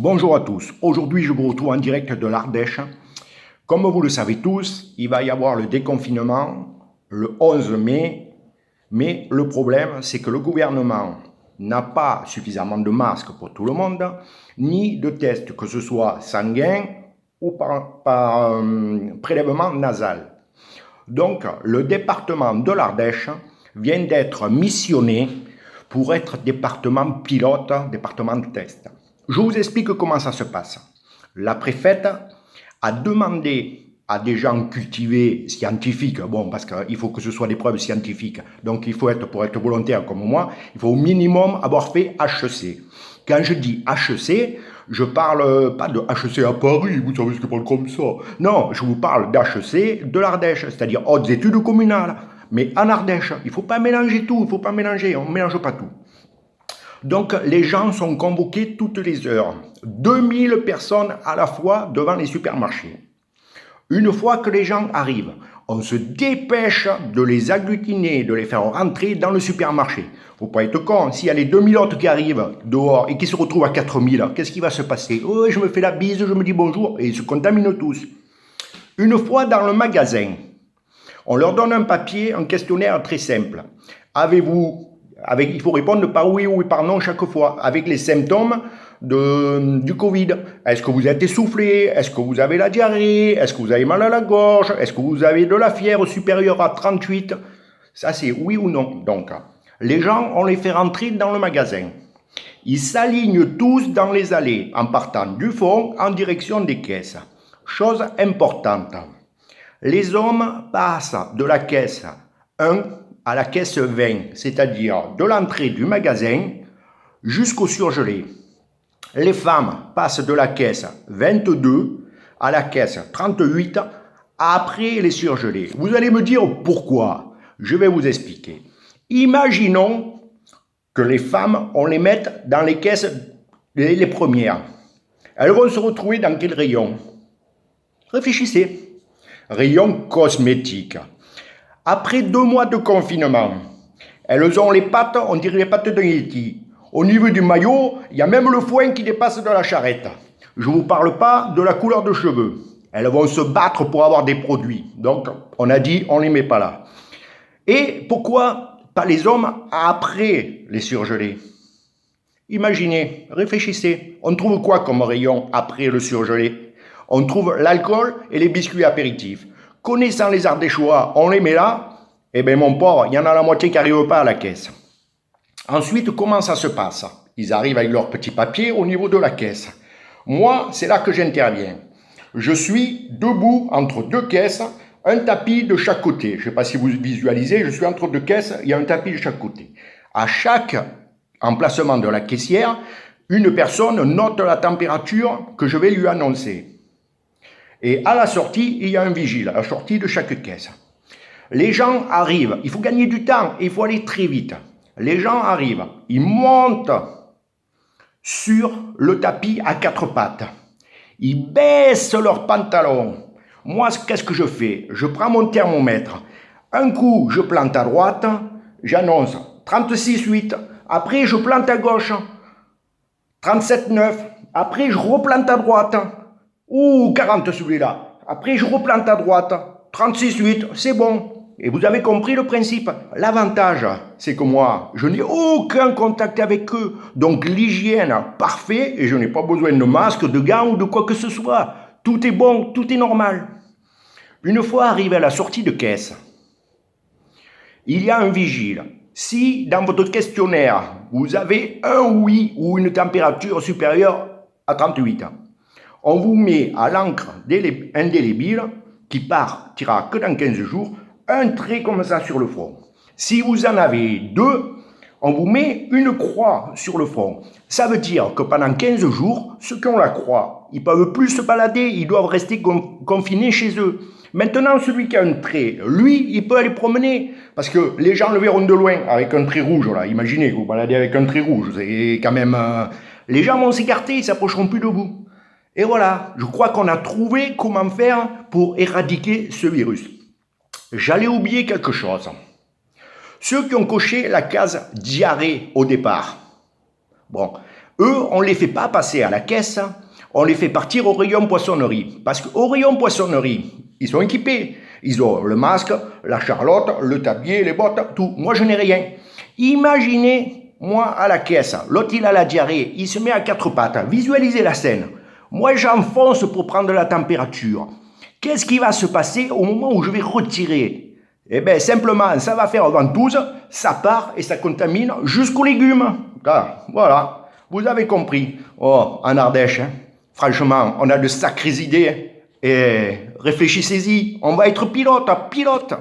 Bonjour à tous. Aujourd'hui, je vous retrouve en direct de l'Ardèche. Comme vous le savez tous, il va y avoir le déconfinement le 11 mai. Mais le problème, c'est que le gouvernement n'a pas suffisamment de masques pour tout le monde, ni de tests, que ce soit sanguin ou par prélèvement nasal. Donc, le département de l'Ardèche vient d'être missionné pour être département pilote, département de test. Je vous explique comment ça se passe. La préfète a demandé à des gens cultivés, scientifiques, bon, parce qu'il faut que ce soit des preuves scientifiques, donc il faut être, pour être volontaire comme moi, il faut au minimum avoir fait HEC. Quand je dis HEC, je parle pas de HEC à Paris, vous savez ce que je parle comme ça. Non, je vous parle d'HEC de l'Ardèche, c'est-à-dire hautes études communales. Mais en Ardèche, il ne faut pas mélanger tout, il ne faut pas mélanger, on ne mélange pas tout. Donc les gens sont convoqués toutes les heures. 2000 personnes à la fois devant les supermarchés. Une fois que les gens arrivent, on se dépêche de les agglutiner, de les faire rentrer dans le supermarché. Faut pas être con, s'il y a les 2000 autres qui arrivent dehors et qui se retrouvent à 4000, qu'est-ce qui va se passer? Oh, je me fais la bise, je me dis bonjour, et ils se contaminent tous. Une fois dans le magasin, on leur donne un papier, un questionnaire très simple. Il faut répondre par oui ou par non chaque fois, avec les symptômes du Covid. Est-ce que vous êtes essoufflé? Est-ce que vous avez la diarrhée? Est-ce que vous avez mal à la gorge? Est-ce que vous avez de la fièvre supérieure à 38? Ça, c'est oui ou non. Donc, les gens, on les fait rentrer dans le magasin. Ils s'alignent tous dans les allées, en partant du fond en direction des caisses. Chose importante, les hommes passent de la caisse 1 à la caisse 20, c'est-à-dire de l'entrée du magasin jusqu'au surgelé. Les femmes passent de la caisse 22 à la caisse 38 après les surgelés. Vous allez me dire pourquoi? Je vais vous expliquer. Imaginons que les femmes, on les mette dans les caisses les premières. Elles vont se retrouver dans quel rayon? Réfléchissez. Rayon cosmétique. Après 2 mois de confinement, elles ont les pattes, on dirait les pattes d'un Yeti. Au niveau du maillot, il y a même le foin qui dépasse de la charrette. Je ne vous parle pas de la couleur de cheveux. Elles vont se battre pour avoir des produits. Donc, on a dit, on ne les met pas là. Et pourquoi pas les hommes après les surgelés? Imaginez, réfléchissez. On trouve quoi comme rayon après le surgelé? On trouve l'alcool et les biscuits apéritifs. Connaissant les Ardéchois, on les met là. Eh bien, mon pauvre, il y en a la moitié qui n'arrive pas à la caisse. Ensuite, comment ça se passe? Ils arrivent avec leur petit papier au niveau de la caisse. Moi, c'est là que j'interviens. Je suis debout entre 2 caisses, un tapis de chaque côté. Je ne sais pas si vous visualisez, je suis entre 2 caisses, il y a un tapis de chaque côté. À chaque emplacement de la caissière, une personne note la température que je vais lui annoncer. Et à la sortie, il y a un vigile, à la sortie de chaque caisse. Les gens arrivent, il faut gagner du temps, il faut aller très vite. Les gens arrivent, ils montent sur le tapis à 4 pattes. Ils baissent leurs pantalons. Moi, qu'est-ce que je fais? Je prends mon thermomètre. Un coup, je plante à droite, j'annonce 36,8. Après, je plante à gauche, 37,9. Après, je replante à droite. Ouh, 40 celui-là. Après, je replante à droite. 36,8, c'est bon. Et vous avez compris le principe. L'avantage, c'est que moi, je n'ai aucun contact avec eux. Donc l'hygiène, parfait, et je n'ai pas besoin de masque, de gants ou de quoi que ce soit. Tout est bon, tout est normal. Une fois arrivé à la sortie de caisse, il y a un vigile. Si dans votre questionnaire, vous avez un oui ou une température supérieure à 38, on vous met à l'encre indélébile qui partira que dans 15 jours, un trait comme ça sur le front. Si vous en avez 2, on vous met une croix sur le front. Ça veut dire que pendant 15 jours, ceux qui ont la croix, ils ne peuvent plus se balader, ils doivent rester confinés chez eux. Maintenant, celui qui a un trait, lui, il peut aller promener. Parce que les gens le verront de loin avec un trait rouge. Là. Imaginez que vous baladez avec un trait rouge. C'est quand même, les gens vont s'écarter, ils ne s'approcheront plus de vous. Et voilà, je crois qu'on a trouvé comment faire pour éradiquer ce virus. J'allais oublier quelque chose. Ceux qui ont coché la case diarrhée au départ, bon, Eux, on ne les fait pas passer à la caisse, on les fait partir au rayon poissonnerie. Parce qu'au rayon poissonnerie, ils sont équipés. Ils ont le masque, la charlotte, le tablier, les bottes, tout. Moi, je n'ai rien. Imaginez, moi, à la caisse, l'autre, il a la diarrhée, il se met à quatre pattes. Visualisez la scène. Moi, j'enfonce pour prendre la température. Qu'est-ce qui va se passer au moment où je vais retirer? Eh bien, simplement, ça va faire ventouse, ça part et ça contamine jusqu'aux légumes. Ah, voilà, vous avez compris. Oh, en Ardèche, hein, franchement, on a de sacrées idées. Et réfléchissez-y, on va être pilote.